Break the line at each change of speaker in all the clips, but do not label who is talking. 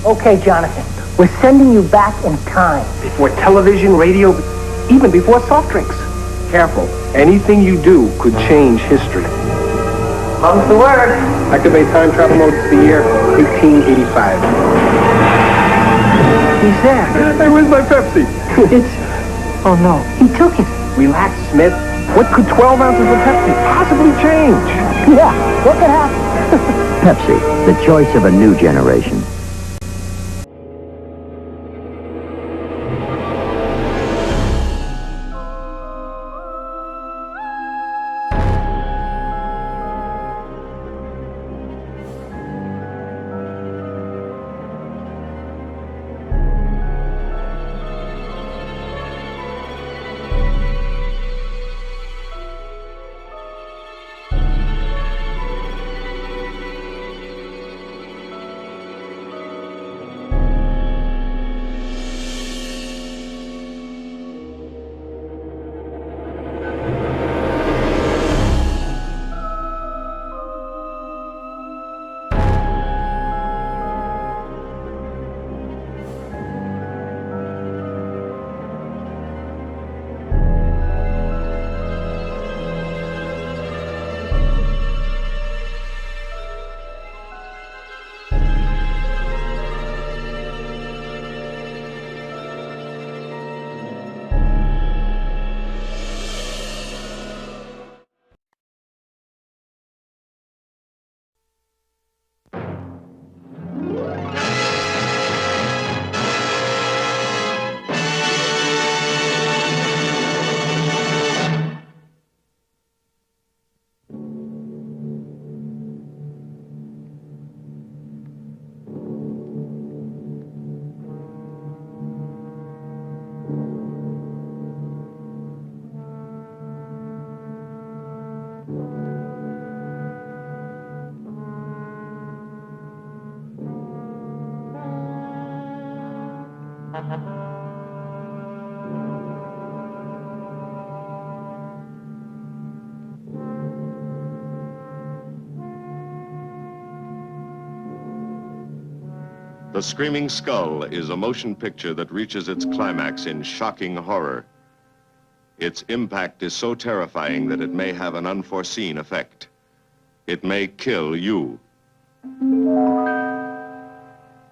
Okay, Jonathan, we're sending you back in time.
Before television, radio, even before soft drinks. Careful. Anything you do could change history.
Mum's the word.
Activate time travel mode to the year 1885.
He's there.
Hey, where's my Pepsi?
Oh, no. He took it.
Relax, Smith. What could 12 ounces of Pepsi possibly change?
Yeah, what could happen?
Pepsi, the choice of a new generation.
The Screaming Skull is a motion picture that reaches its climax in shocking horror. Its impact is so terrifying that it may have an unforeseen effect. It may kill you.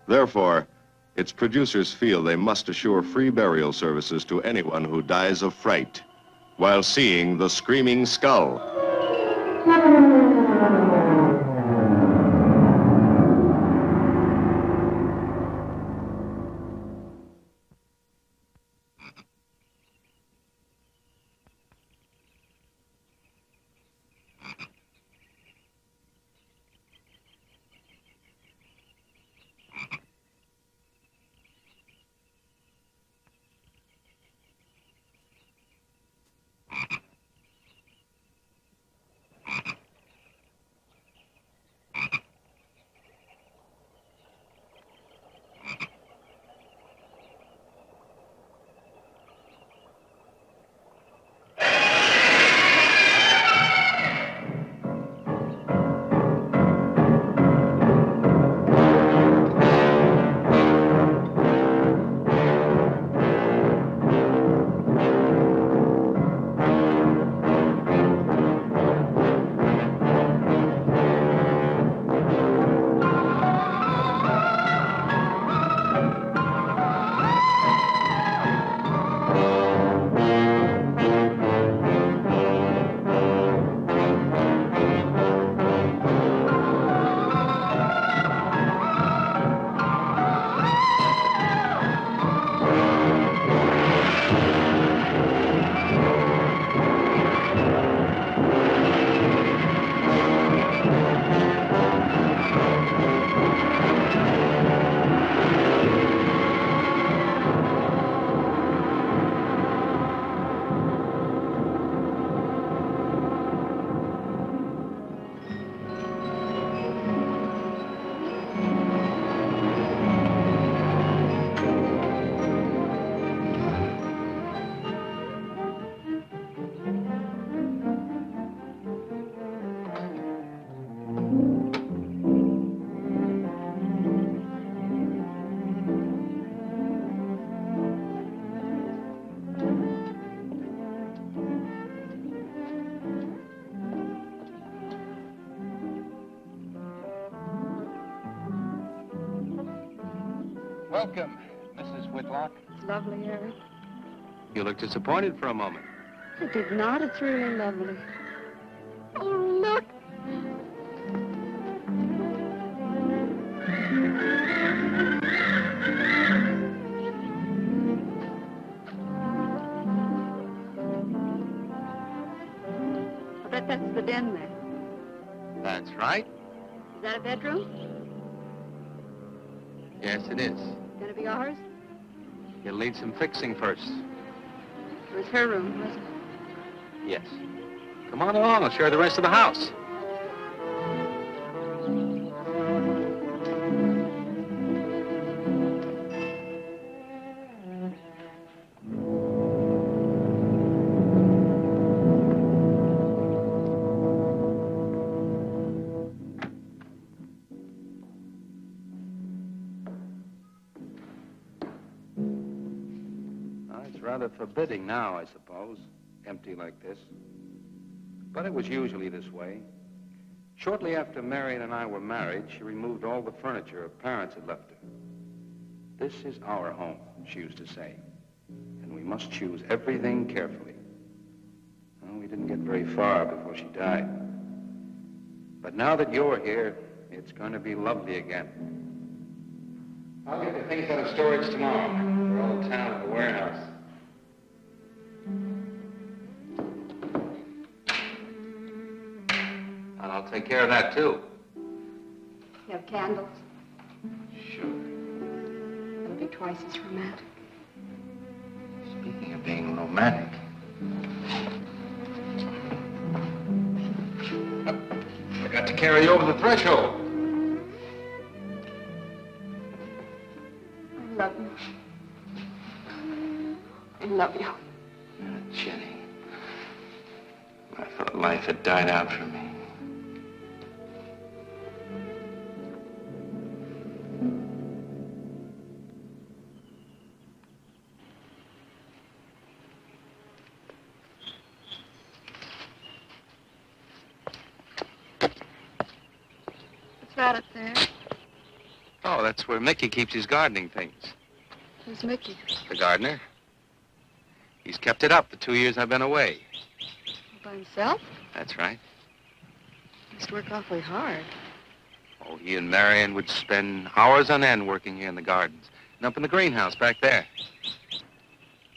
Therefore, its producers feel they must assure free burial services to anyone who dies of fright while seeing The Screaming Skull.
Welcome, Mrs. Whitlock.
It's lovely, Eric.
You look disappointed for a moment.
I did not. It's really lovely. Oh, look. I bet that's the den there.
That's right.
Is that a bedroom?
Yes, it is.
Gonna be ours?
You'll need some fixing first.
It was her room, wasn't it?
Yes. Come on along. I'll share the rest of the house. It's rather forbidding now, I suppose, empty like this. But it was usually this way. Shortly after Marion and I were married, she removed all the furniture her parents had left her. This is our home, she used to say, and we must choose everything carefully. Well, we didn't get very far before she died. But now that you're here, it's going to be lovely again. I'll get the things out of storage tomorrow. They're all down at the warehouse. And I'll take care of that, too.
You have candles?
Sure.
It'll be twice as romantic.
Speaking of being romantic. I got to carry you over the threshold.
I love you. I love you.
Jenny, I thought life had died out for me.
What's that up there?
Oh, that's where Mickey keeps his gardening things.
Who's Mickey?
The gardener. He's kept it up the 2 years I've been away.
By himself?
That's right.
He must work awfully hard.
Oh, he and Marion would spend hours on end working here in the gardens and up in the greenhouse back there.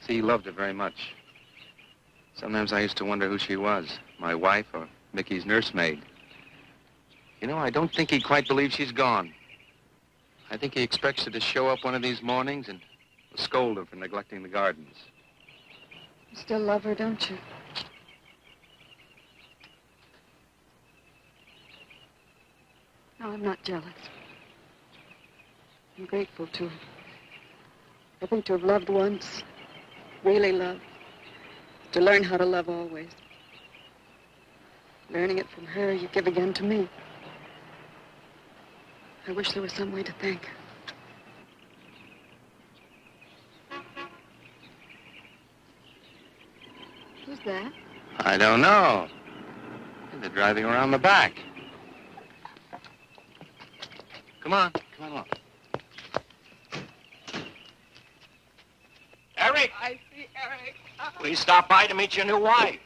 See, he loved her very much. Sometimes I used to wonder who she was, my wife or Mickey's nursemaid. You know, I don't think he quite believes she's gone. I think he expects her to show up one of these mornings and scold her for neglecting the gardens.
You still love her, don't you? No, I'm not jealous. I'm grateful to her. I think to have loved once, really loved, to learn how to love always. Learning it from her, you give again to me. I wish there was some way to thank her. Who's that?
I don't know. They're driving around the back. Come on along.
Eric,
I see Eric.
please stop by to meet your new wife.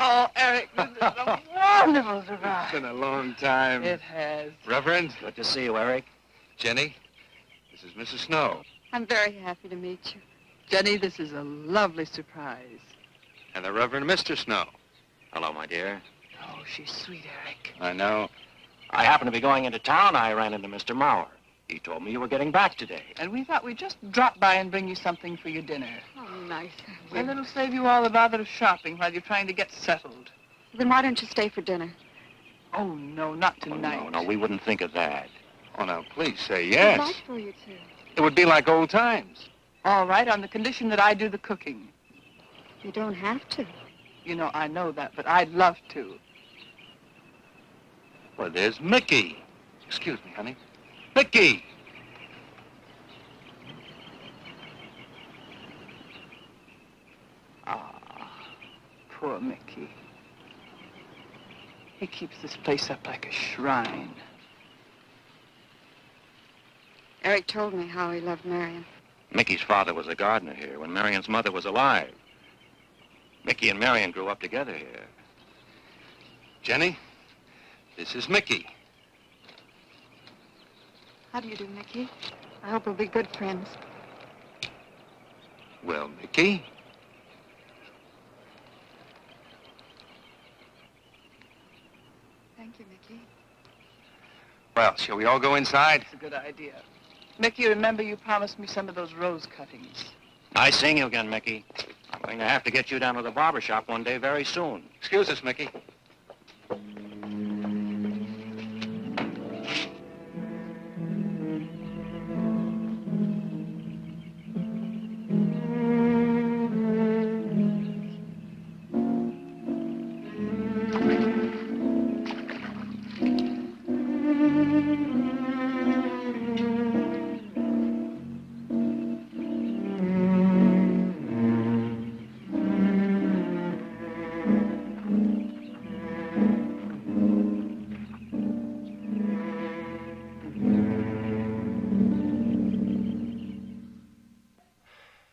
Oh, Eric, this is a wonderful surprise.
It's been a long time.
It has.
Reverend,
Good to see you, Eric.
Jenny, this is Mrs. Snow.
I'm very happy to meet you.
Jenny, this is a lovely surprise.
And the Reverend Mr. Snow.
Hello, my dear.
Oh, she's sweet, Eric.
I know.
I happened to be going into town. I ran into Mr. Mauer. He told me you were getting back today.
And we thought we'd just drop by and bring you something for your dinner.
Oh, nice.
And it'll save you all the bother of shopping while you're trying to get settled.
Then why don't you stay for dinner?
Oh, no, not
Oh,
tonight.
no, we wouldn't think of that.
Oh, now, please say
I'd
yes.
like for you to.
It would be like old times.
All right, on the condition that I do the cooking.
You don't have to.
You know, I know that, but I'd love to.
Well, there's Mickey. Excuse me, honey. Mickey!
Ah, poor Mickey. He keeps this place up like a shrine.
Eric told me how he loved Marion.
Mickey's father was a gardener here when Marion's mother was alive. Mickey and Marion grew up together here.
Jenny, this is Mickey.
How do you do, Mickey? I hope we'll be good friends.
Well, Mickey?
Thank you, Mickey.
Well, shall we all go inside?
It's a good idea. Mickey, remember you promised me some of those rose cuttings.
Nice seeing you again, Mickey. I'm going to have to get you down to the barber shop one day very soon.
Excuse us, Mickey.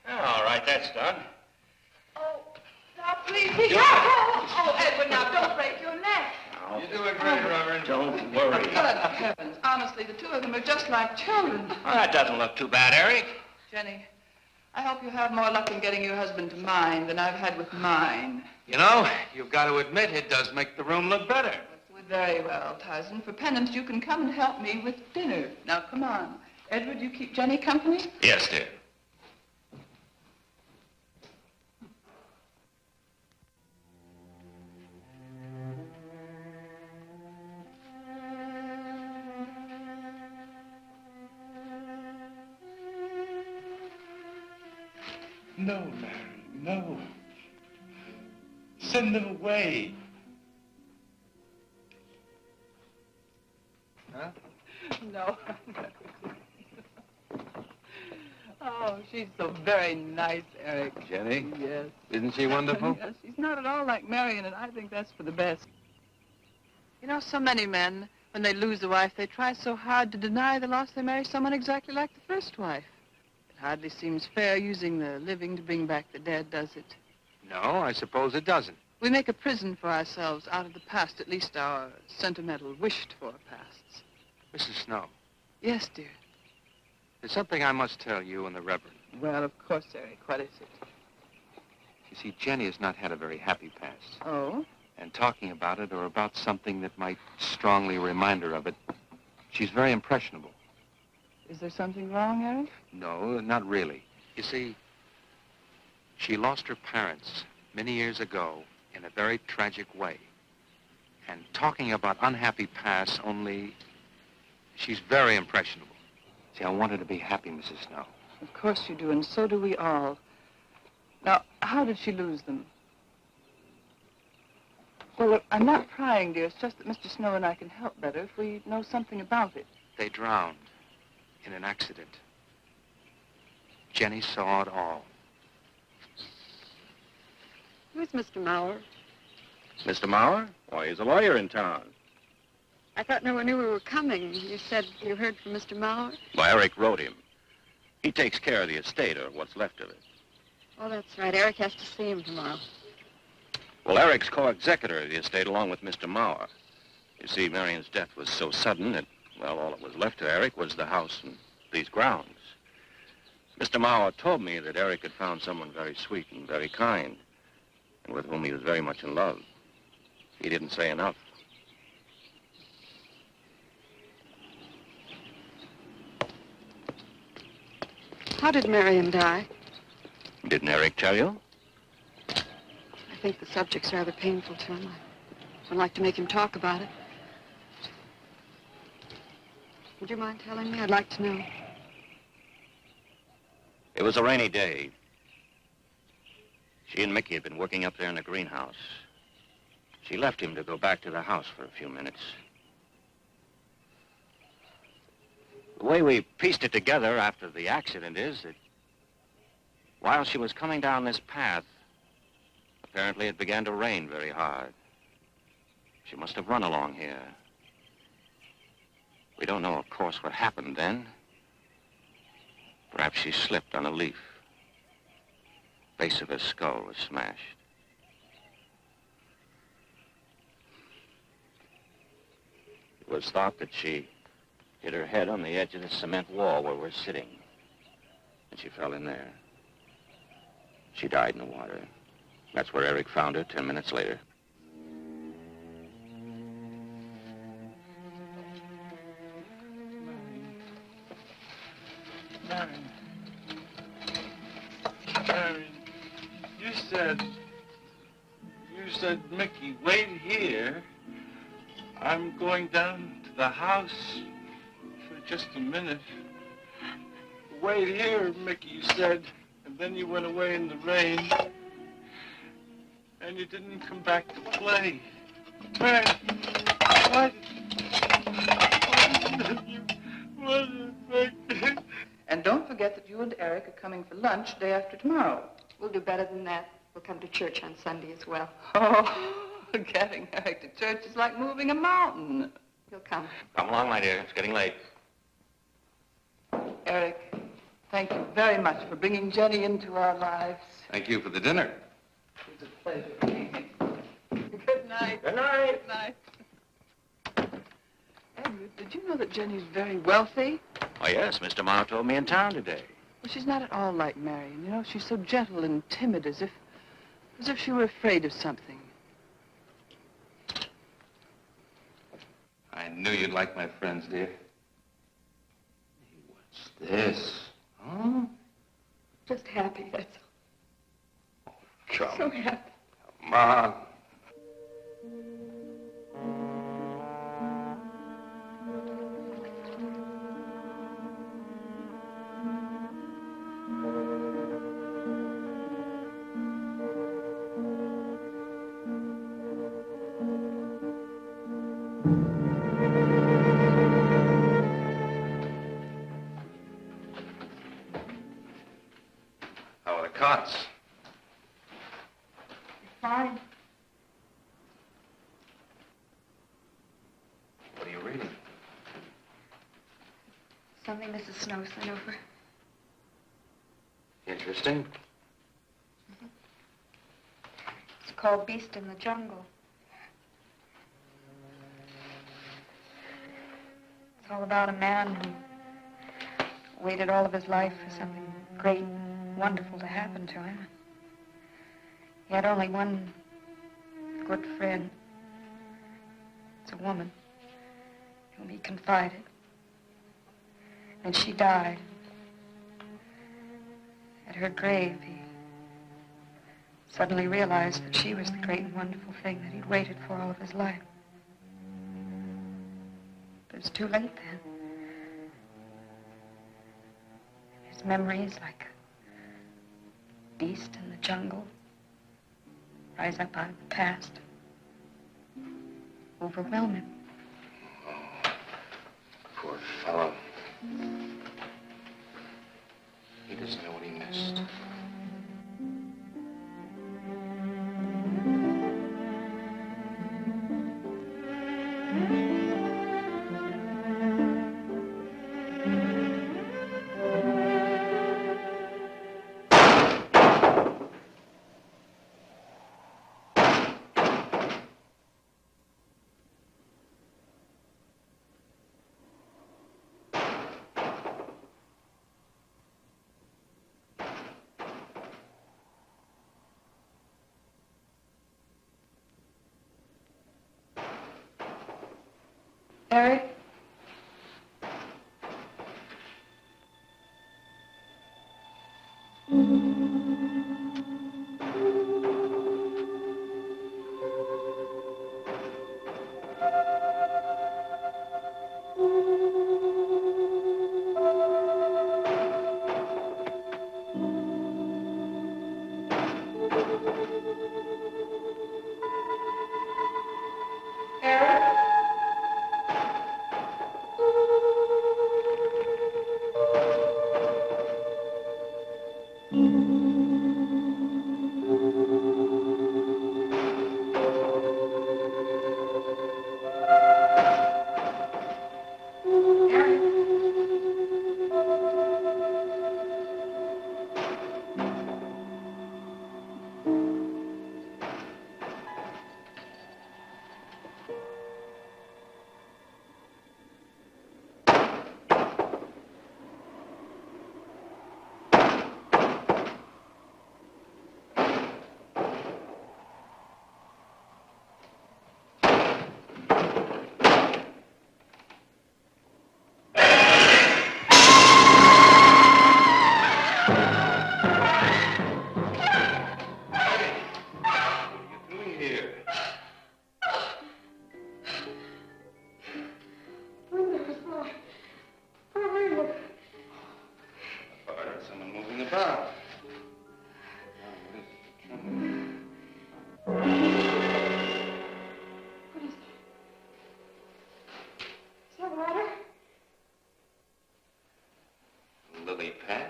All right, that's done.
Oh, now please be... Oh, Edward, now don't break your neck.
You're doing great, Reverend.
Don't worry.
Good heavens. Honestly, the two of them are just like children.
Well, that doesn't look too bad, Eric.
Jenny, I hope you have more luck in getting your husband to mine than I've had with mine.
You know, you've got to admit it does make the room look better.
Very well, Tyson. For penance, you can come and help me with dinner. Now, come on. Edward, you keep Jenny company?
Yes, dear.
No, Mary, no. Send them away.
Huh?
No. Oh, she's so very nice, Eric.
Jenny?
Yes.
Isn't she wonderful?
Yes, she's not at all like Marion, and I think that's for the best. You know, so many men, when they lose a wife, they try so hard to deny the loss they marry someone exactly like the first wife. It hardly seems fair using the living to bring back the dead, does it?
No, I suppose it doesn't.
We make a prison for ourselves out of the past, at least our sentimental, wished-for pasts.
Mrs. Snow,
Yes, dear.
there's something I must tell you and the Reverend.
Well, of course, Eric. What is it?
You see, Jenny has not had a very happy past.
Oh?
And talking about it or about something that might strongly remind her of it, she's very impressionable.
Is there something wrong, Eric?
No, not really. You see, she lost her parents many years ago in a very tragic way. And talking about unhappy pasts only, she's very impressionable. See, I want her to be happy, Mrs. Snow.
Of course you do, and so do we all. Now, how did she lose them? Well, look, I'm not prying, dear. It's just that Mr. Snow and I can help better if we know something about it.
They drowned in an accident. Jenny saw it all.
Who's Mr. Mauer?
Mr. Mauer? Why, he's a lawyer in town.
I thought no one knew we were coming. You said you heard from Mr. Mauer?
Well, Eric wrote him. He takes care of the estate, or what's left of it.
Oh, that's right. Eric has to see him tomorrow.
Well, Eric's co-executor of the estate along with Mr. Mauer. You see, Marion's death was so sudden that, well, all that was left to Eric was the house and these grounds. Mr. Mauer told me that Eric had found someone very sweet and very kind, and with whom he was very much in love. He didn't say enough.
How did Marion die?
Didn't Eric tell you?
I think the subject's rather painful to him. I don't like to make him talk about it. Would you mind telling me? I'd like to know.
It was a rainy day. She and Mickey had been working up there in the greenhouse. She left him to go back to the house for a few minutes. The way we pieced it together after the accident is that while she was coming down this path, apparently it began to rain very hard. She must have run along here. We don't know, of course, what happened then, Perhaps she slipped on a leaf. Base of her skull was smashed. It was thought that she hit her head on the edge of the cement wall where we're sitting. And she fell in there. She died in the water. That's where Eric found her 10 minutes later.
Marion, you said, Mickey, wait here. I'm going down to the house for just a minute. Wait here, Mickey, you said, and then you went away in the rain. And you didn't come back to play. Man, what?
And don't forget that you and Eric are coming for lunch day after tomorrow.
We'll do better than that. We'll come to church on Sunday as well.
Oh, getting Eric to church is like moving a mountain.
He'll come.
Come along, my dear. It's getting late.
Eric, thank you very much for bringing Jenny into our lives.
Thank you for the dinner.
It was a pleasure. Good night.
Good night.
Good night. Edward, did you know that Jenny's very wealthy?
Oh, yes. Mr. Morrow told me in town today.
Well, she's not at all like Marion. You know, she's so gentle and timid, as if she were afraid of something.
I knew you'd like my friends, dear. Hey, what's this? Huh?
Just happy, that's all.
Come.
So happy.
Come on. How are the cots?
Fine.
What are you reading?
Something Mrs. Snow sent over.
Interesting.
It's called Beast in the Jungle. It's all about a man who waited all of his life for something great, wonderful to happen to him. He had only one good friend. It's a woman whom he confided. And she died. At her grave, he suddenly realized that she was the great and wonderful thing that he'd waited for all of his life. But it was too late then. His memories, like a beast in the jungle, rise up out of the past, overwhelm him.
Oh, poor fellow. He doesn't know what he missed.
Eric?
about?
What is it? Is that water?
Lily pad?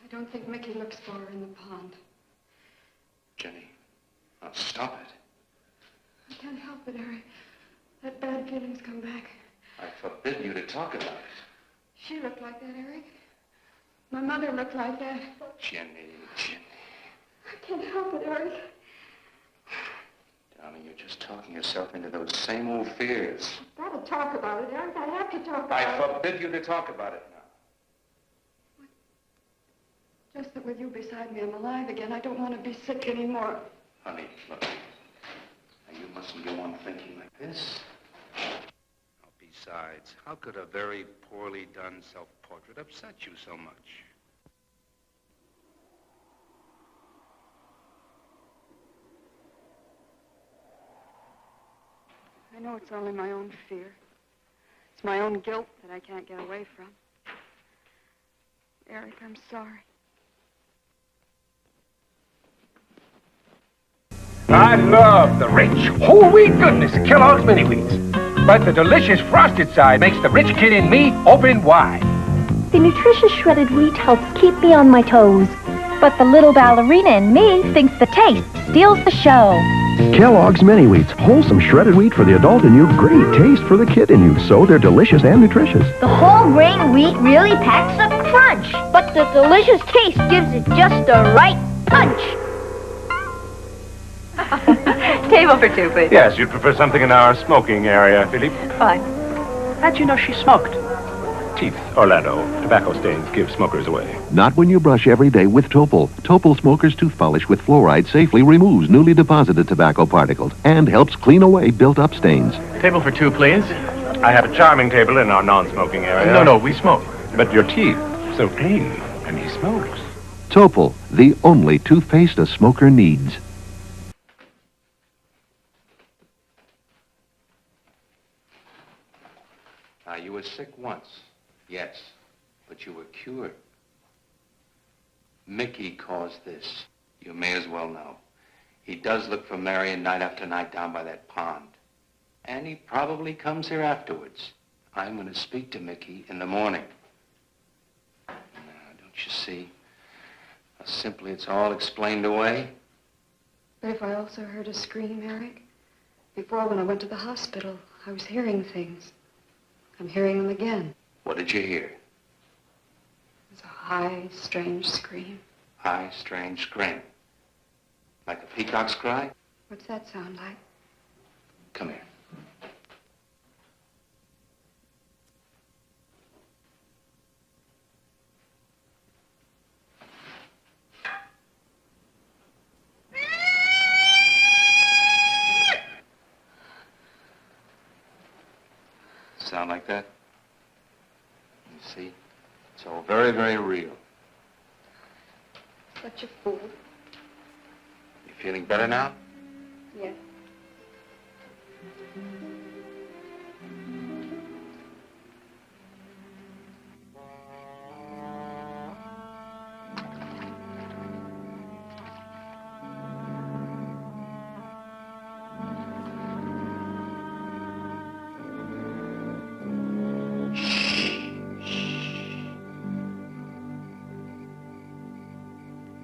I don't think Mickey looks for her in the pond.
Jenny, now stop it.
I can't help it, Eric. That bad feeling's come back.
I forbid you to talk about it.
She looked like that, Eric. My mother looked like that.
Jenny.
I can't help it, Eric.
Darling, you're just talking yourself into those same old fears.
I've got to talk about it, Eric. I have to talk about
I
it.
forbid you to talk about it now.
Just that with you beside me, I'm alive again. I don't want to be sick anymore.
Honey, look. Now, you mustn't go on thinking like this. Besides, how could a very poorly done self-portrait upset you so much?
I know it's only my own fear. It's my own guilt that I can't get away from. Eric, I'm sorry.
I love the rich, whole wheat goodness of Kellogg's Mini Wheats. But the delicious frosted side makes the rich kid in me open wide.
The nutritious shredded wheat helps keep me on my toes. But the little ballerina in me thinks the taste steals the show.
Kellogg's Mini Wheats, wholesome shredded wheat for the adult in you, great taste for the kid in you, so they're delicious and nutritious.
The whole grain wheat really packs a crunch, but the delicious taste gives it just the right punch.
Table for two, please.
Yes, you'd prefer something in our smoking area, Philippe?
Fine.
How'd you know she smoked? Teeth, Orlando. Tobacco stains give smokers away.
Not when you brush every day with Topol. Topol Smoker's Tooth Polish with fluoride safely removes newly deposited tobacco particles and helps clean away built-up stains.
Table for two, please. I have a charming table in our non-smoking area. No, we smoke. But your teeth, so clean, and he smokes.
Topol, the only toothpaste a smoker needs.
Now, you were sick once, yes, but you were cured. Mickey caused this. You may as well know. He does look for Marion night after night down by that pond. And he probably comes here afterwards. I'm going to speak to Mickey in the morning. Now, don't you see how simply it's all explained away?
But if I also heard a scream, Eric, before when I went to the hospital, I was hearing things. I'm hearing them again.
What did you hear?
It was a high, strange scream.
High, strange scream. Like a peacock's cry?
What's that sound like?
Come here. Sound like that? You see? It's all very, very real.
Such a fool.
You feeling better now?
Yes.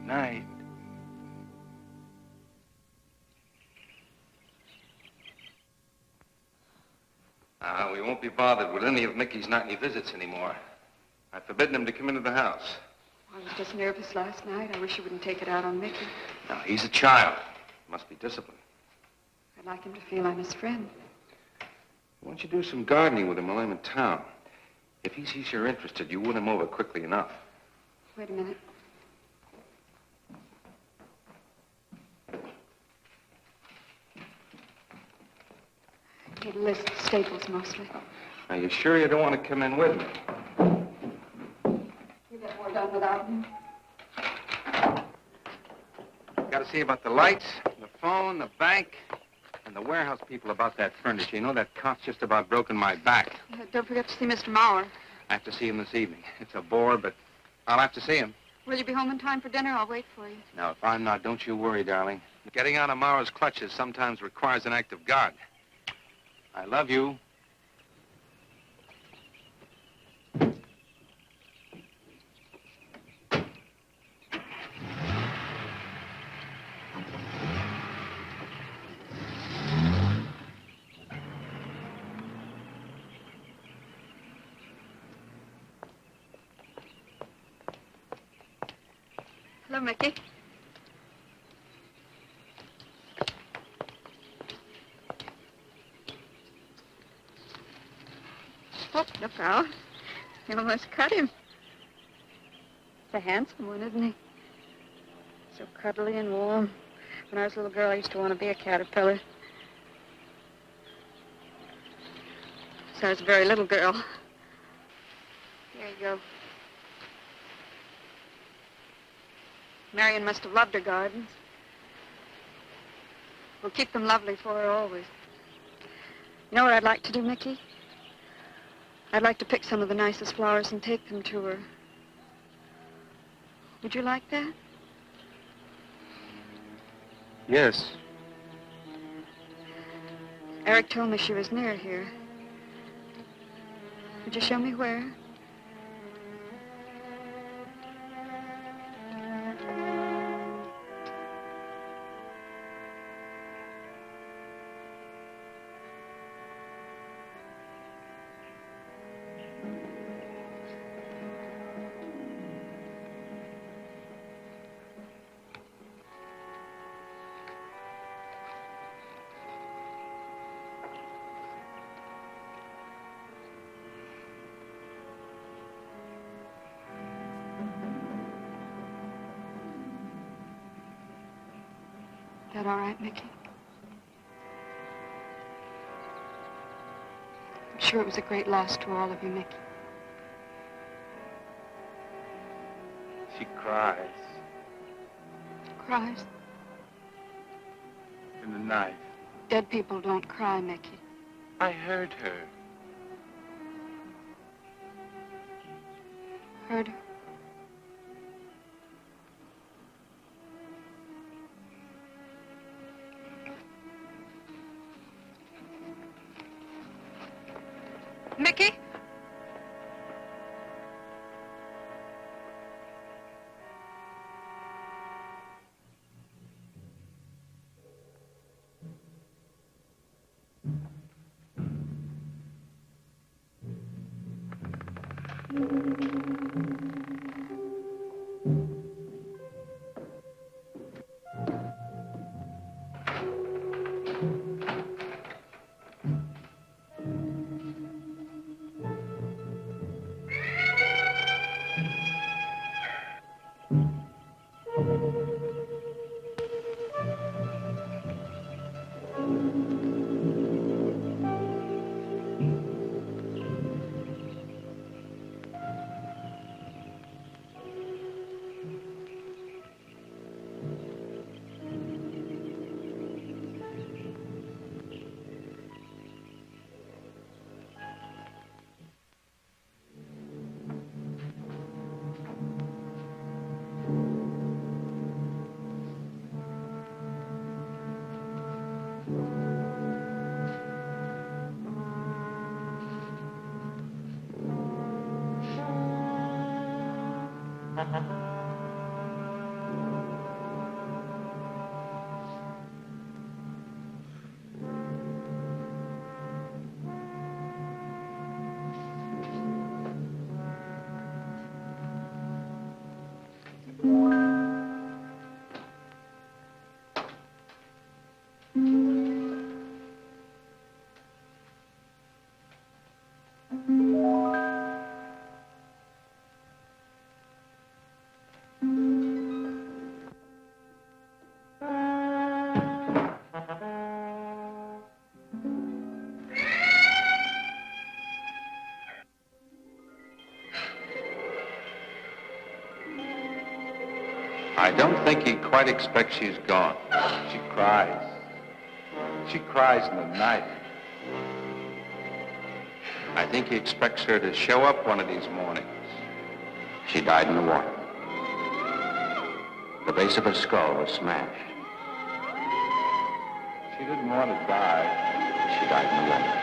Night. We won't be bothered with any of Mickey's nightly visits anymore. I've forbidden him to come into the house.
I was just nervous last night. I wish you wouldn't take it out on Mickey.
No, he's a child. Must be disciplined.
I'd like him to feel I'm his friend.
Why don't you do some gardening with him while I'm in town? If he sees you're interested, you win him over quickly enough.
Wait a minute. He lists staples mostly.
Are you sure you don't want to come in with me?
You get more done without him.
Got to see about the lights, the phone, the bank, and the warehouse people about that furniture. You know, that cop's just about broken my back.
Don't forget to see Mr. Mauer.
I have to see him this evening. It's a bore, but I'll have to see him.
Will you be home in time for dinner? I'll wait for you.
Now, if I'm not, don't you worry, darling. Getting out of Mauer's clutches sometimes requires an act of God. I love you.
Hello, Mickey. Oh, look out. You almost cut him. He's a handsome one, isn't he? So cuddly and warm. When I was a little girl, I used to want to be a caterpillar. So I was a very little girl. Here you go. Marion must have loved her gardens. We'll keep them lovely for her always. You know what I'd like to do, Mickey? I'd like to pick some of the nicest flowers and take them to her. Would you like that?
Yes.
Eric told me she was near here. Would you show me where? That all right, Mickey? I'm sure it was a great loss to all of you, Mickey.
She cries
Cries?
in the night.
Dead people don't cry, Mickey.
I heard her.
Heard her? Mickey?
I don't think he quite expects she's gone. She
cries. She cries in the night.
I think he expects her to show up one of these mornings. She died in the water. The base of her skull was smashed.
She didn't want to die.
She died in the water.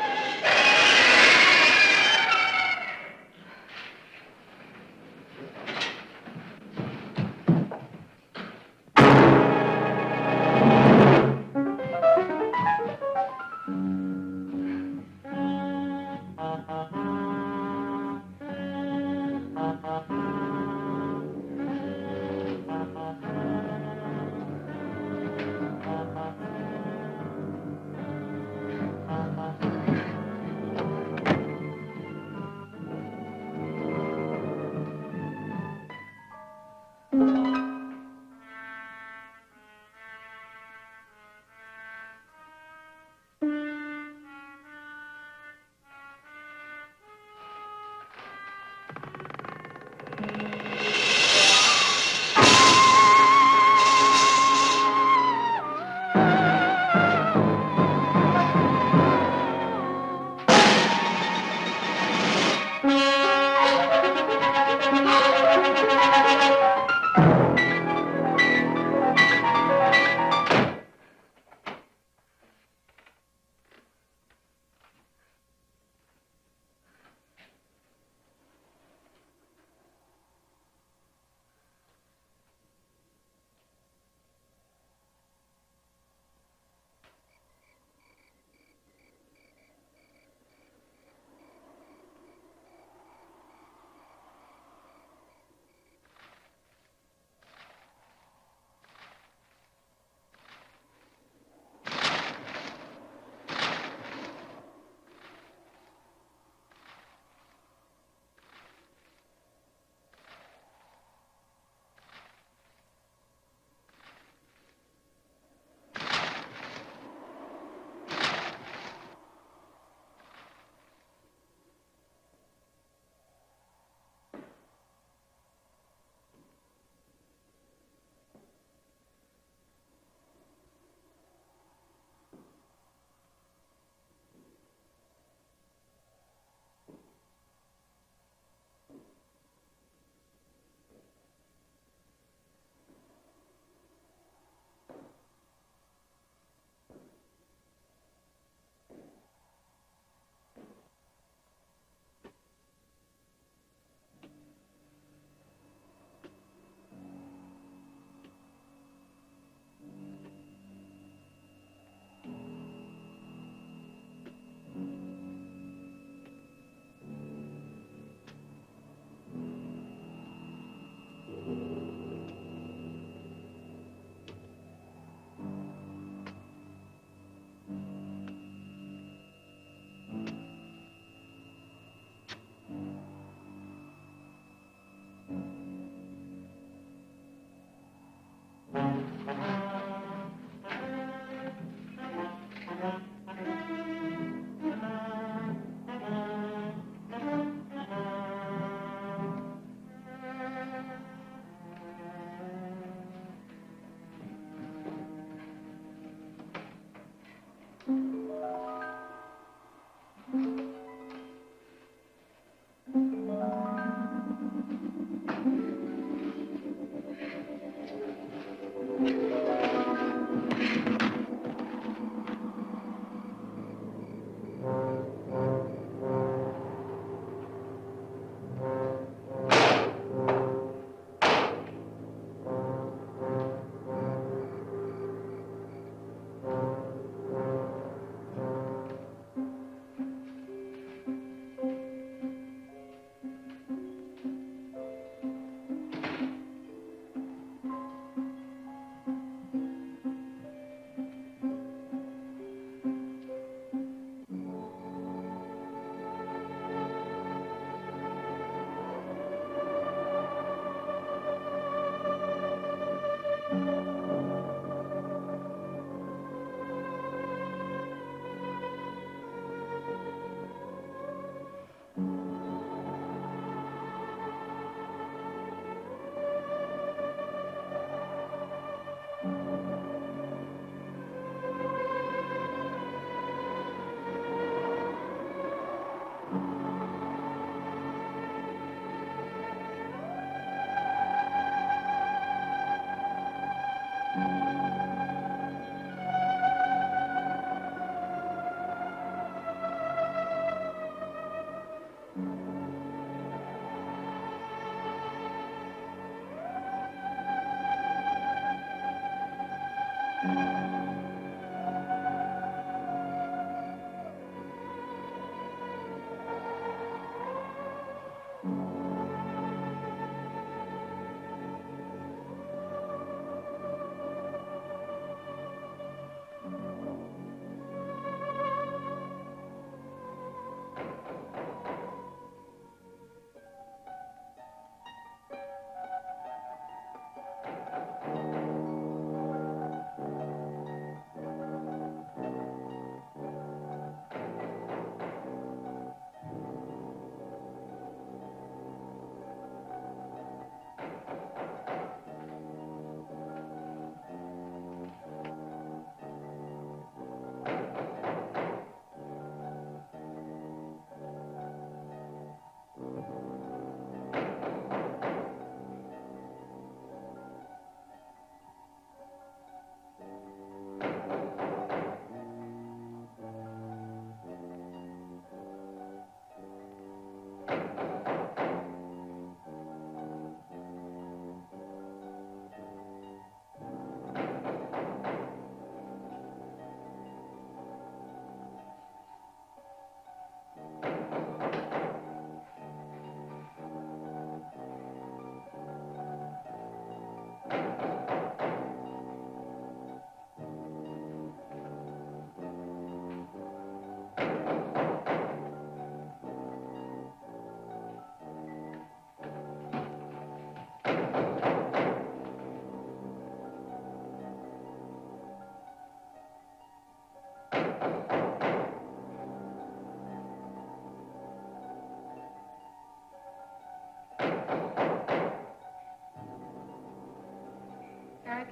Eric?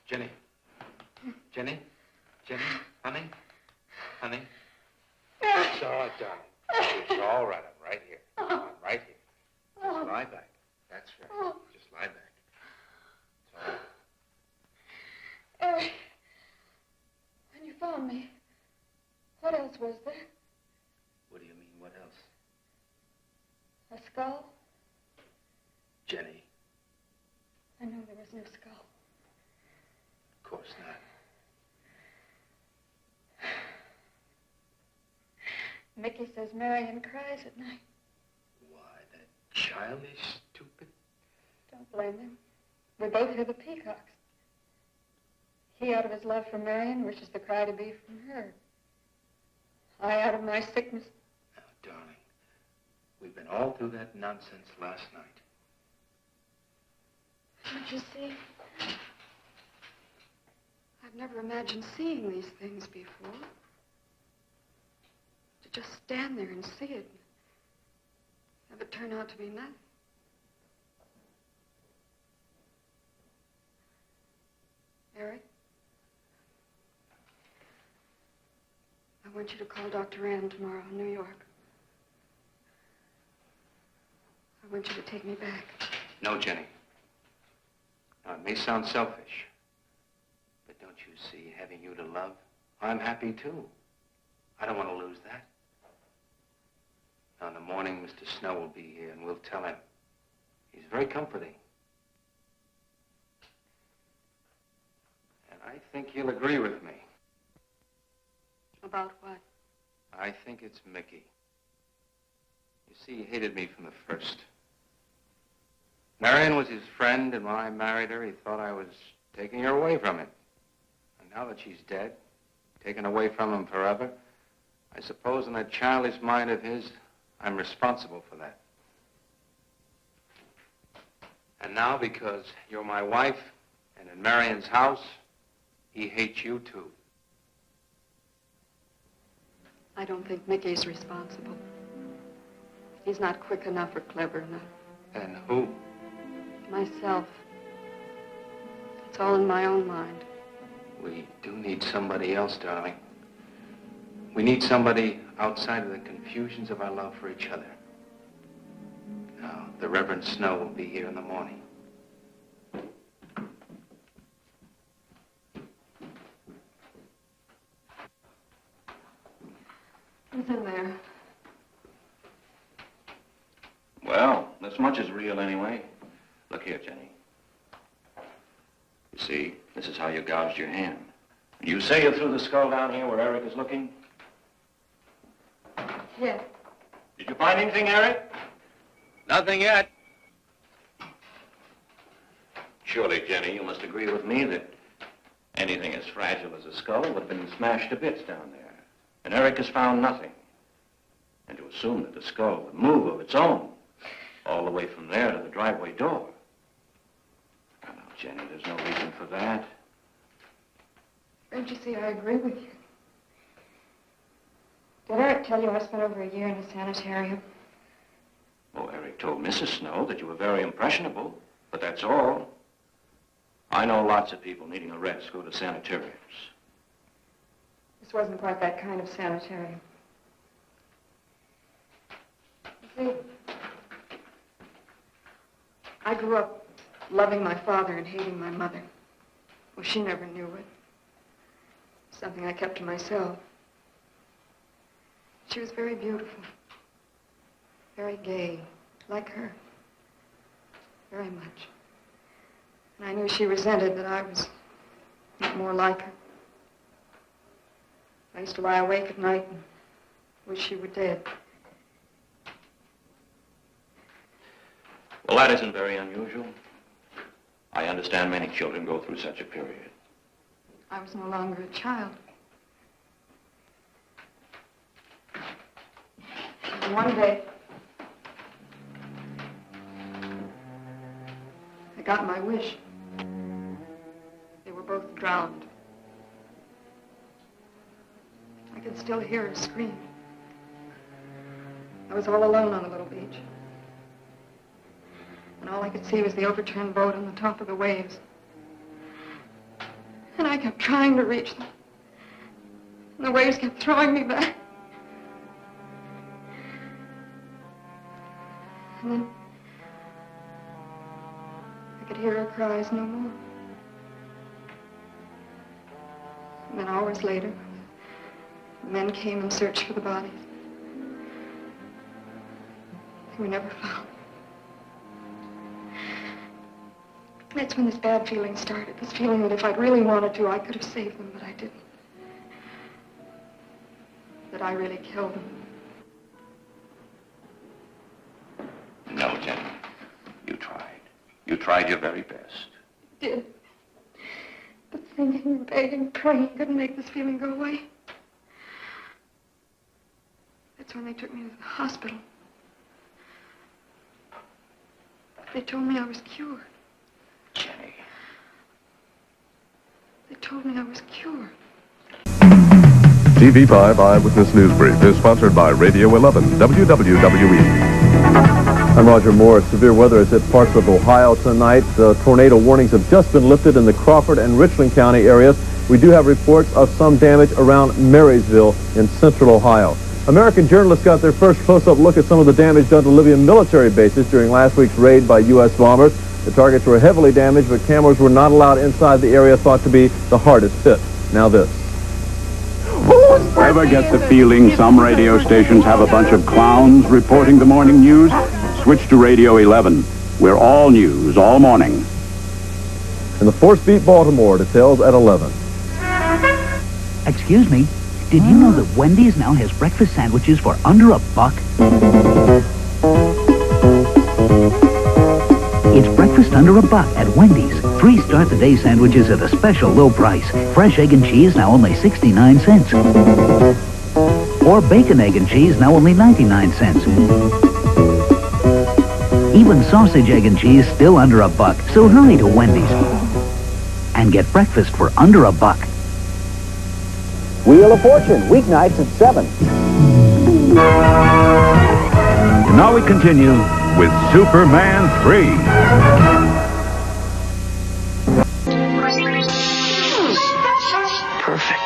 Jenny. Jenny? Jenny? Honey? Honey? It's all right, darling. It's all right. I'm right here. I'm right here. Just lie back. That's right. Just lie back. It's all right.
Eric, when you found me, what else was there?
What do you mean, what else?
A skull?
Jenny.
I know there was no skull.
Of course not.
Mickey says Marion cries at night.
Why, that childish, stupid...
Don't blame him. We both hear the peacocks. He, out of his love for Marion, wishes the cry to be from her. I, out of my sickness...
Now, darling, we've been all through that nonsense last night.
Don't you see? I've never imagined seeing these things before. To just stand there and see it. Have it turn out to be nothing. Eric? I want you to call Dr. Ann tomorrow in New York. I want you to take me back.
No, Jenny. Now, it may sound selfish, but don't you see, having you to love, I'm happy too. I don't want to lose that. Now, in the morning, Mr. Snow will be here, and we'll tell him. He's very comforting. And I think he'll agree with me.
About what?
I think it's Mickey. You see, he hated me from the first. Marion was his friend, and when I married her, he thought I was taking her away from him. And now that she's dead, taken away from him forever, I suppose in that childish mind of his, I'm responsible for that. And now, because you're my wife and in Marion's house, he hates you too.
I don't think Mickey's responsible. He's not quick enough or clever enough.
And who?
Myself. It's all in my own mind.
We do need somebody else, darling. We need somebody outside of the confusions of our love for each other. Now, the Reverend Snow will be here in the morning.
Who's in there?
Well, this much is real anyway. Look here, Jenny. You see, this is how you gouged your hand. You say you threw the skull down here where Eric is looking?
Yes.
Did you find anything, Eric?
Nothing yet.
Surely, Jenny, you must agree with me that anything as fragile as a skull would have been smashed to bits down there. And Eric has found nothing. And to assume that the skull would move of its own all the way from there to the driveway door. Now, Jenny, there's no reason for that.
Don't you see, I agree with you. Did Eric tell you I spent over a year in a sanitarium?
Oh, Eric told Mrs. Snow that you were very impressionable, but that's all. I know lots of people needing a rest go to sanitariums.
This wasn't quite that kind of sanitarium. You see, I grew up loving my father and hating my mother. Well, she never knew it. Something I kept to myself. She was very beautiful. Very gay, like her. Very much. And I knew she resented that I was not more like her. I used to lie awake at night and wish she were dead.
Well, that isn't very unusual. I understand many children go through such a period.
I was no longer a child. And one day, I got my wish. They were both drowned. I could still hear her scream. I was all alone on the little beach. And all I could see was the overturned boat on the top of the waves. And I kept trying to reach them. And the waves kept throwing me back. And then I could hear her cries no more. And then hours later, the men came and searched for the bodies. They were never found. That's when this bad feeling started. This feeling that if I'd really wanted to, I could have saved them, but I didn't. That I really killed them.
No, Jenny. You tried. You tried your very best.
I did. But thinking and begging and praying couldn't make this feeling go away. That's when they took me to the hospital. They told me I was cured.
Jenny.
They told me I was cured.
TV5 Eyewitness News Brief is sponsored by Radio 11, WWWE. I'm Roger Moore. Severe weather has hit parts of Ohio tonight. The tornado warnings have just been lifted in the Crawford and Richland County areas. We do have reports of some damage around Marysville in central Ohio. American journalists got their first close-up look at some of the damage done to Libyan military bases during last week's raid by U.S. bombers. The targets were heavily damaged, but cameras were not allowed inside the area thought to be the hardest hit. Now this.
Ever get the feeling some radio stations have a bunch of clowns reporting the morning news? Switch to Radio 11. We're all news, all morning.
In the Force Beat Baltimore, details at 11.
Excuse me, did you know that Wendy's now has breakfast sandwiches for under $1? It's breakfast under $1 at Wendy's. 3 start-the-day sandwiches at a special low price. Fresh egg and cheese now only 69 cents. Or bacon, egg, and cheese now only 99 cents. Even sausage, egg, and cheese still under $1. So hurry to Wendy's and get breakfast for under $1.
Wheel of Fortune, weeknights at 7.
And now we continue with Superman 3.
Perfect.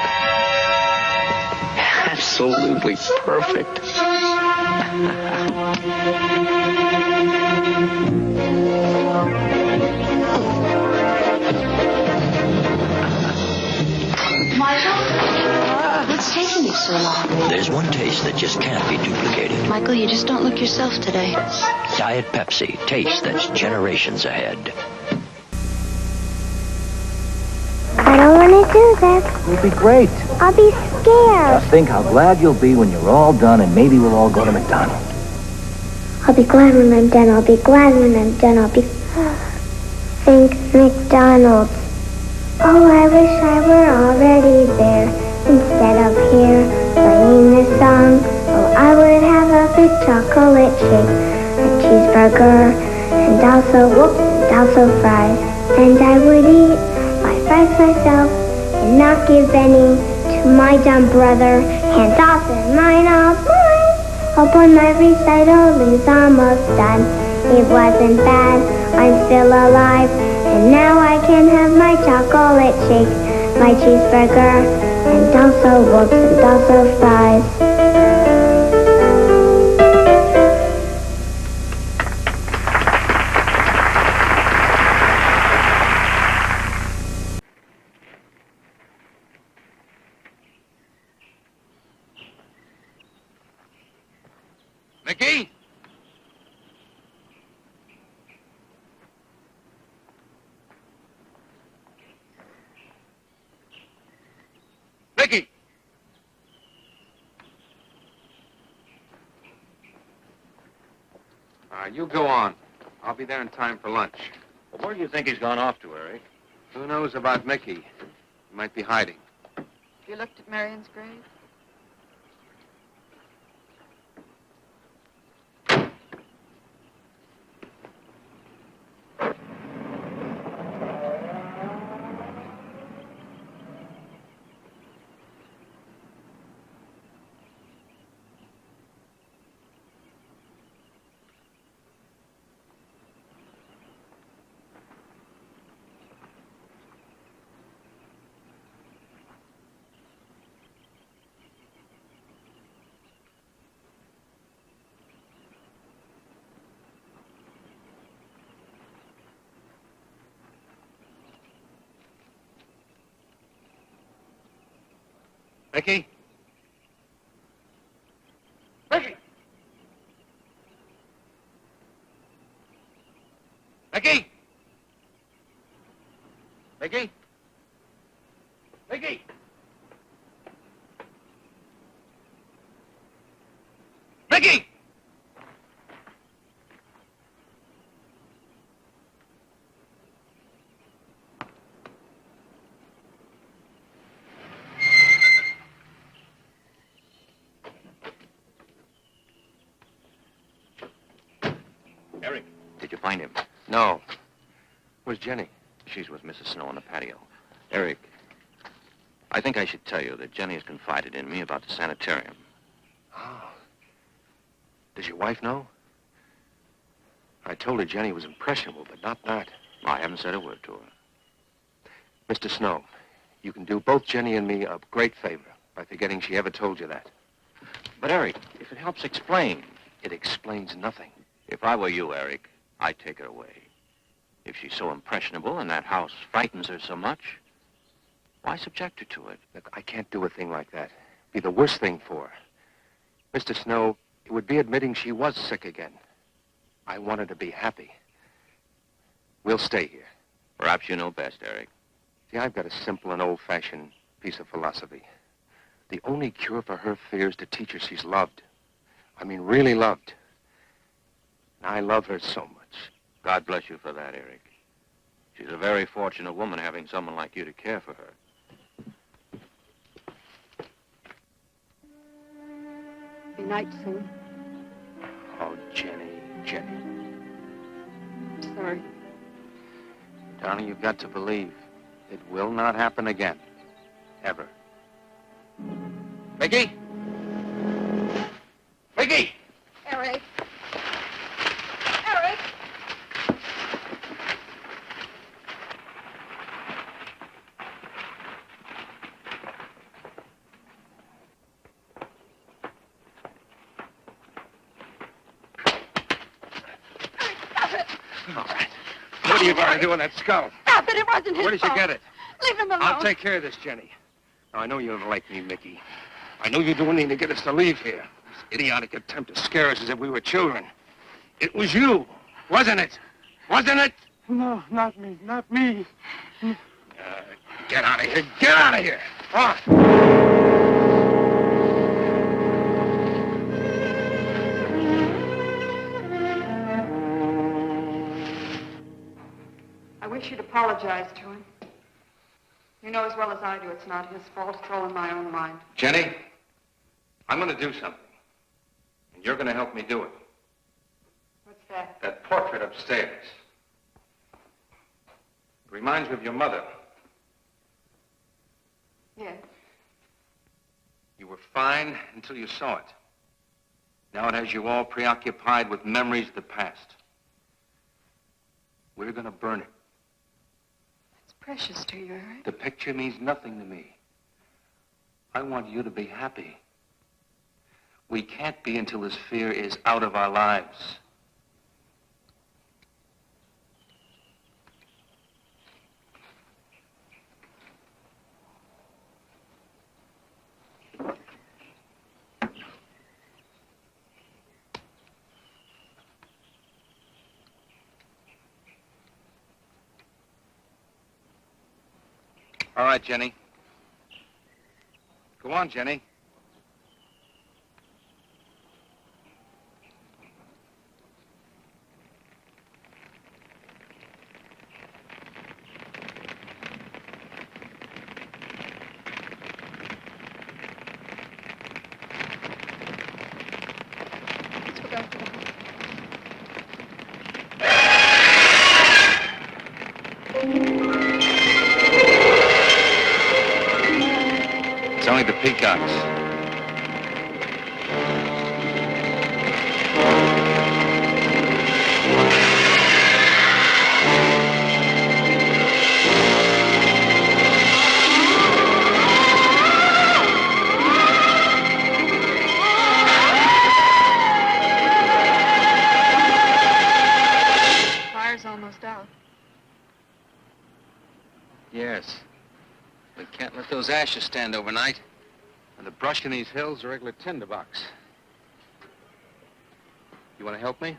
Absolutely perfect.
What's taking you so long?
There's one taste that just can't be duplicated.
Michael, you just don't look yourself today.
Diet Pepsi. Taste that's generations ahead.
I don't want to do this.
It'll be great.
I'll be scared.
Just think how glad you'll be when you're all done and maybe we'll all go to McDonald's.
I'll be glad when I'm done. I'll be glad when I'm done. I'll be... Think McDonald's. Oh, I wish I were already there. Instead of here, playing this song. Oh, I would have a big chocolate shake, a cheeseburger, and also fries. And I would eat my fries myself and not give any to my dumb brother. Hands off and mine off mine. Hope on my recital is almost done. It wasn't bad, I'm still alive. And now I can have my chocolate shake, my cheeseburger, and also fries.
Mickey? Mickey!
You go on. I'll be there in time for lunch.
Well, where do you think he's gone off to, Eric?
Who knows about Mickey? He might be hiding.
You looked at Marion's grave?
Mickey?
Mickey! Mickey! Mickey? Mickey! Mickey! Eric, did you find him?
No. Where's Jenny?
She's with Mrs. Snow on the patio. Eric, I think I should tell you that Jenny has confided in me about the sanitarium.
Oh. Does your wife know? I told her Jenny was impressionable, but not that.
I haven't said a word to her.
Mr. Snow, you can do both Jenny and me a great favor by forgetting she ever told you that.
But, Eric, if it helps explain...
It explains nothing.
If I were you, Eric, I'd take her away. If she's so impressionable and that house frightens her so much, why subject her to it?
Look, I can't do a thing like that. It'd be the worst thing for her. Mr. Snow, it would be admitting she was sick again. I want her to be happy. We'll stay here.
Perhaps you know best, Eric.
See, I've got a simple and old-fashioned piece of philosophy. The only cure for her fear is to teach her she's loved. I mean, really loved. I love her so much.
God bless you for that, Eric. She's a very fortunate woman having someone like you to care for her.
Be night soon.
Oh, Jenny, Jenny.
I'm sorry.
Darling, you've got to believe it will not happen again. Ever. Peggy? Peggy!
Eric. Eric! Stop it!
All right. What are you going to do with that skull?
Stop it! It wasn't his
Where did you
fault.
get it?
Leave him alone.
I'll take care of this, Jenny. Now, I know you don't like me, Mickey. I know you're doing anything to get us to leave here. This idiotic attempt to scare us as if we were children. It was you, wasn't it? Wasn't it?
No, not me. Not me.
Get out of here. Get out of here. Come on.
I wish you'd apologize to him. You know as well as I do it's not his fault. It's all in my own mind.
Jenny, I'm going to do something. And you're going to help me do it.
What's that?
That portrait upstairs. It reminds me of your mother.
Yes.
You were fine until you saw it. Now it has you all preoccupied with memories of the past. We're going to burn it.
It's precious to you, Eric.
The picture means nothing to me. I want you to be happy. We can't be until this fear is out of our lives. All right, Jenny. Go on, Jenny.
Let's go back to the house.
It's only the peacocks.
Fire's almost out.
Yes. We can't let those ashes stand overnight. And the brush in these hills are regular tinderbox. You want to help me?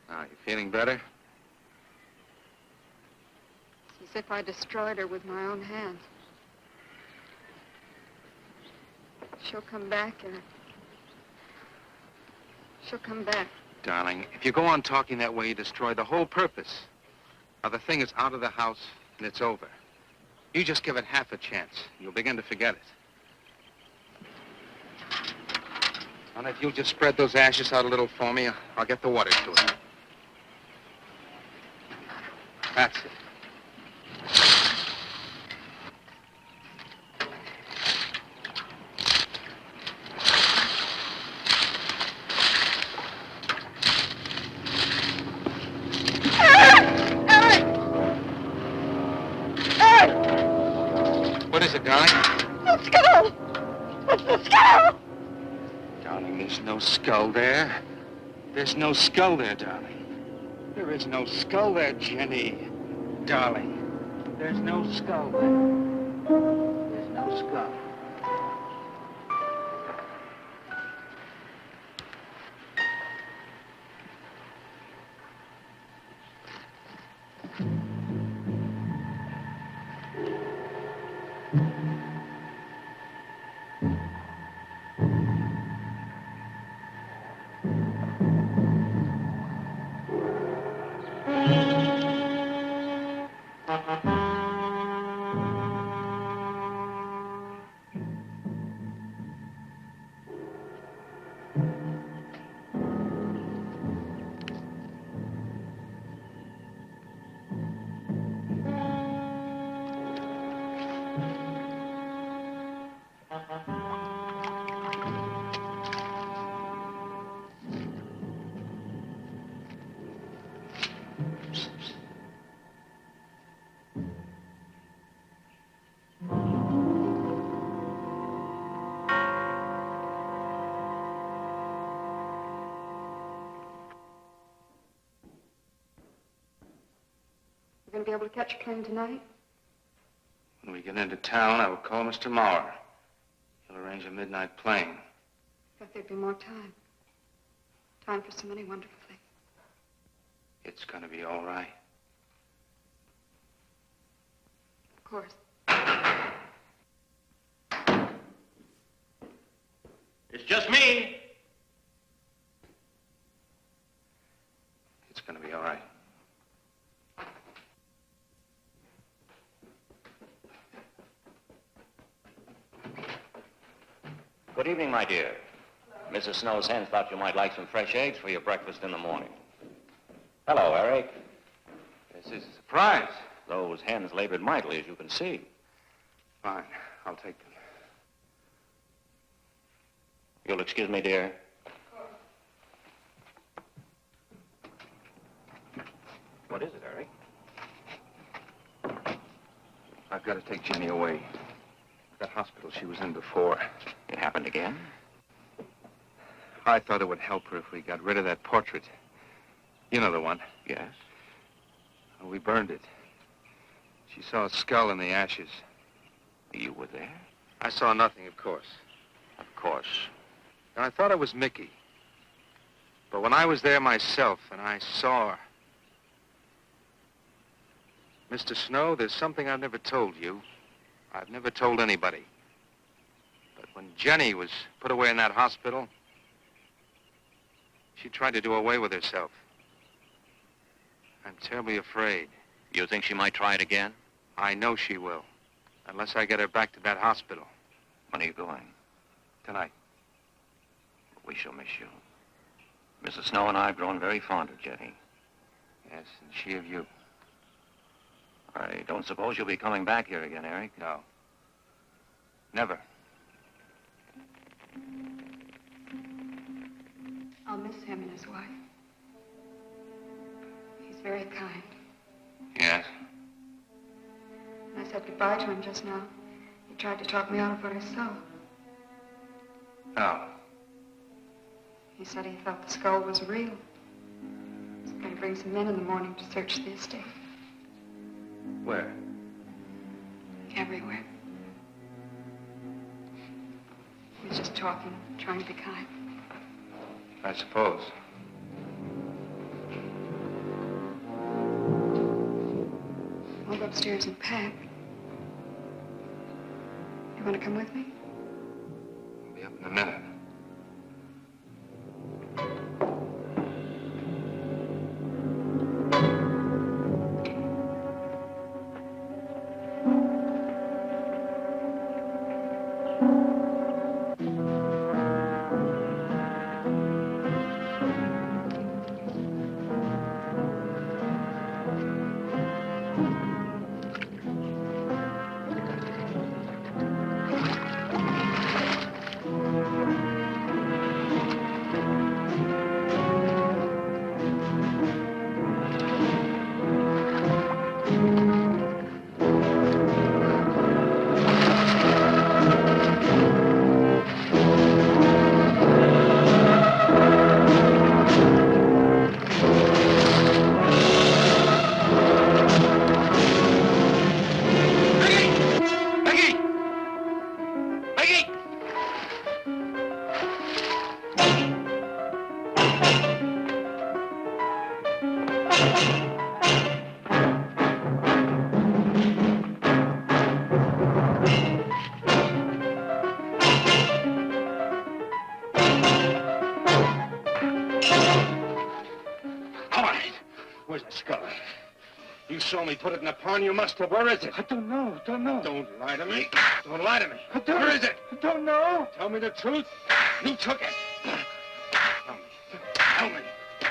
Now, you feeling better?
It's as if I destroyed her with my own hands. She'll come back, Eric. She'll come back.
Darling, if you go on talking that way, you destroy the whole purpose. Now, the thing is out of the house, and it's over. You just give it half a chance, and you'll begin to forget it. And if you'll just spread those ashes out a little for me, I'll get the water to it. That's it. What is it, darling?
The skull! It's the skull!
Darling, there's no skull there. There's no skull there, darling. There is no skull there, Jenny. Darling, there's no skull there. There's no skull.
going to be able to catch a plane tonight?
When we get into town, I will call Mr. Maurer. He'll arrange a midnight plane.
Thought there'd be more time. Time for so many wonderful things.
It's going to be all right.
Of course.
It's just me.
It's going to be all right.
Good evening, my dear. Mrs. Snow's hens thought you might like some fresh eggs for your breakfast in the morning. Hello, Eric.
This is a surprise.
Those hens labored mightily, as you can see.
Fine. I'll take them.
You'll excuse me, dear. What is it, Eric?
I've got to take Jenny away. That hospital she was in before.
It happened again?
I thought it would help her if we got rid of that portrait. You know the one.
Yes.
Well, we burned it. She saw a skull in the ashes.
You were there?
I saw nothing, of course.
Of course.
And I thought it was Mickey. But when I was there myself and I saw her... Mr. Snow, there's something I've never told you. I've never told anybody. But when Jenny was put away in that hospital, she tried to do away with herself. I'm terribly afraid.
You think she might try it again?
I know she will. Unless I get her back to that hospital.
When are you going?
Tonight.
We shall miss you. Mrs. Snow and I have grown very fond of Jenny.
Yes, and she of you.
I don't suppose you'll be coming back here again, Eric?
No. Never.
I'll miss him and his wife. He's very kind.
Yes.
When I said goodbye to him just now, he tried to talk me out of what I saw.
Oh.
He said he thought the skull was real. He's going to bring some men in the morning to search the estate.
Where?
Everywhere. He was just talking, trying to be kind.
I suppose.
I'll go upstairs and pack. You want to come with me?
I'll be up in a minute.
You saw me put it in the pond. You must have. Where is it?
I don't know. Don't know.
Don't lie to me. Don't lie to me.
Where is it? I don't know.
Tell me the truth. You took it. Tell me.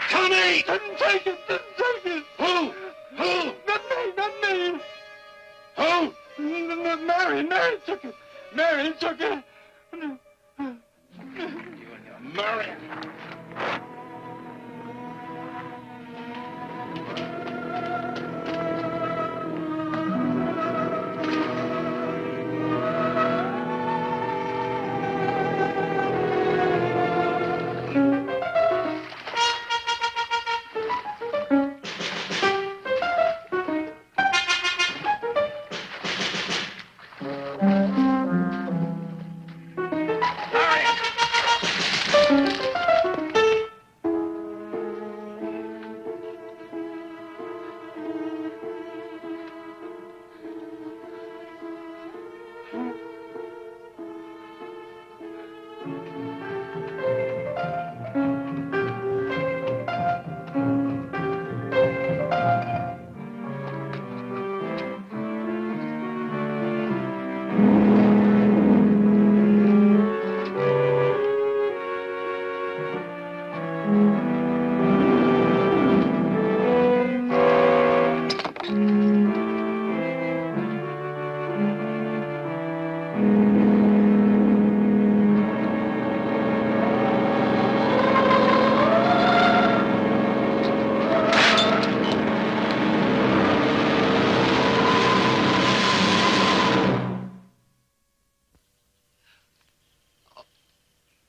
Tell me!
Didn't take it. Didn't take it.
Who? Who?
Not me. Not me.
Who?
Mary. Mary took it. Mary took it.
You and your Mary.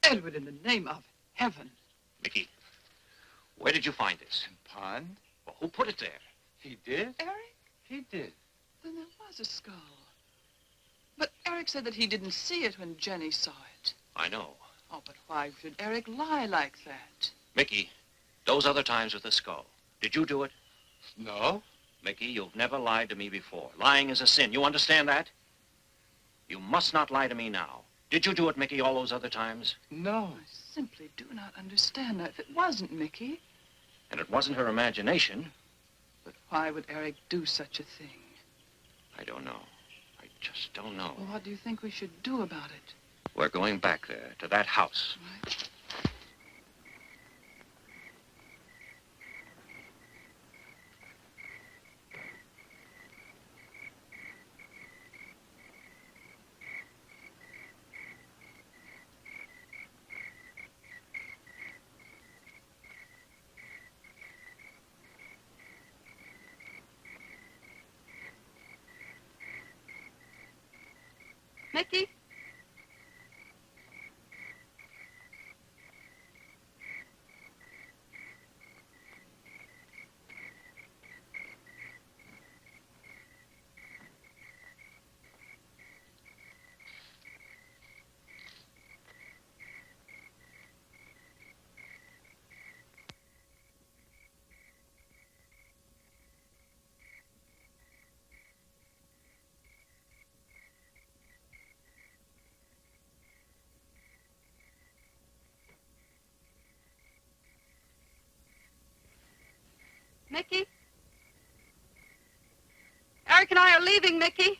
Edward, in the name of heaven.
Mickey, where did you find this?
Pond?
Well, who put it there?
He did?
Eric?
He did.
Then there was a skull. But Eric said that he didn't see it when Jenny saw it.
I know.
Oh, but why should Eric lie like that?
Mickey, those other times with the skull, did you do it?
No.
Mickey, you've never lied to me before. Lying is a sin. You understand that? You must not lie to me now. Did you do it, Mickey, all those other times?
No.
I simply do not understand that. If it wasn't Mickey.
And it wasn't her imagination.
But why would Eric do such a thing?
I don't know. I just don't know.
Well, what do you think we should do about it?
We're going back there, to that house.
Right.
Mickey? Mickey? Eric and I are leaving, Mickey.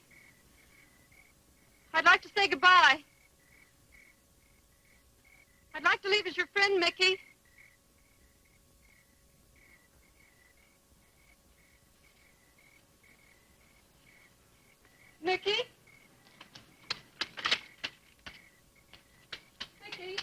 I'd like to say goodbye. I'd like to leave as your friend, Mickey. Mickey? Mickey?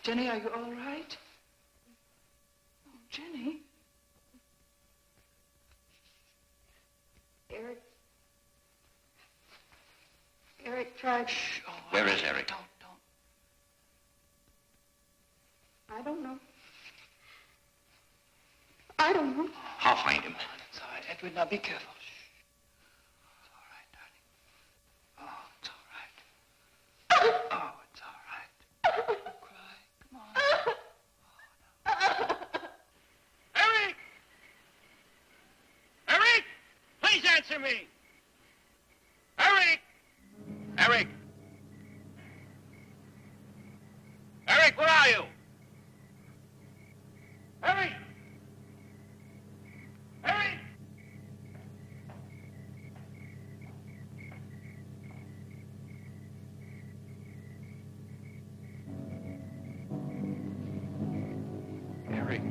Jenny, are you all right? Oh, Jenny.
Eric tried...
Shh. Oh,
Where is Eric?
Don't.
I don't know. I don't know.
I'll find him.
It's all right, Edward. Now be careful. Shh. It's all right, darling. Oh, it's all right. Oh, it's all right. Don't cry. Come on.
Eric! Eric! Please answer me! Eric! Eric! Eric, where are you? Eric! Eric!
Eric.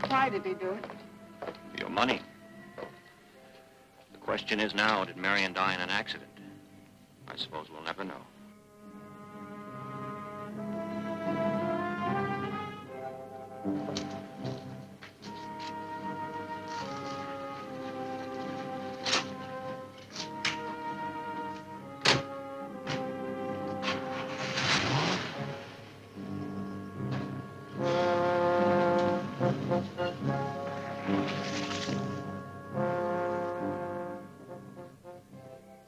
Why did he do it?
Your money. The question is now, did Marion die in an accident? I suppose we'll never know.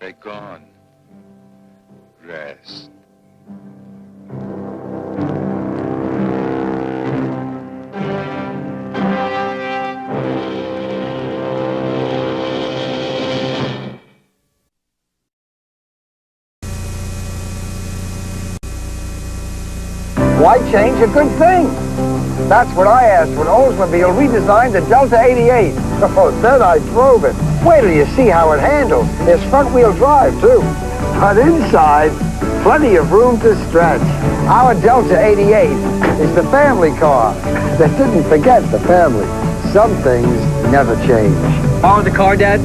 They're gone. Rest.
Why change a good thing? That's what I asked when Oldsmobile redesigned the Delta 88. Oh, then I drove it. Wait till you see how it handles. It's front-wheel drive, too. But inside, plenty of room to stretch. Our Delta 88 is the family car. They didn't forget the family. Some things never change.
Borrow the car, Dad?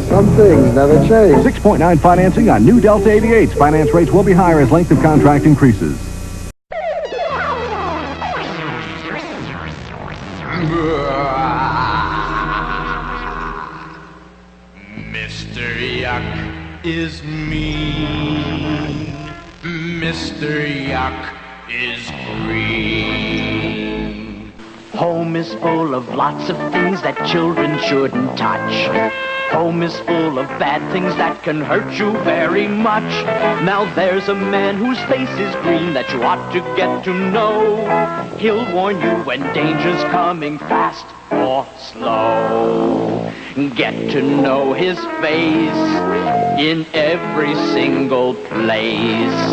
Some things never change.
6.9 financing on new Delta 88s. Finance rates will be higher as length of contract increases.
Mr. Yuck is mean. Mr. Yuck is green.
Home is full of lots of things that children shouldn't touch. Home is full of bad things that can hurt you very much. Now there's a man whose face is green that you ought to get to know. He'll warn you when danger's coming fast or slow. Get to know his face in every single place.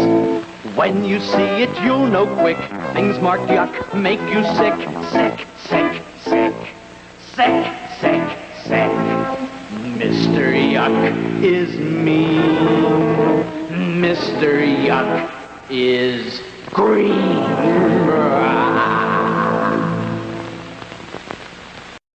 When you see it, you'll know quick. Things marked yuck make you sick, sick, sick, sick, sick, sick, sick. Mr. Yuck is mean. Mr. Yuck is green.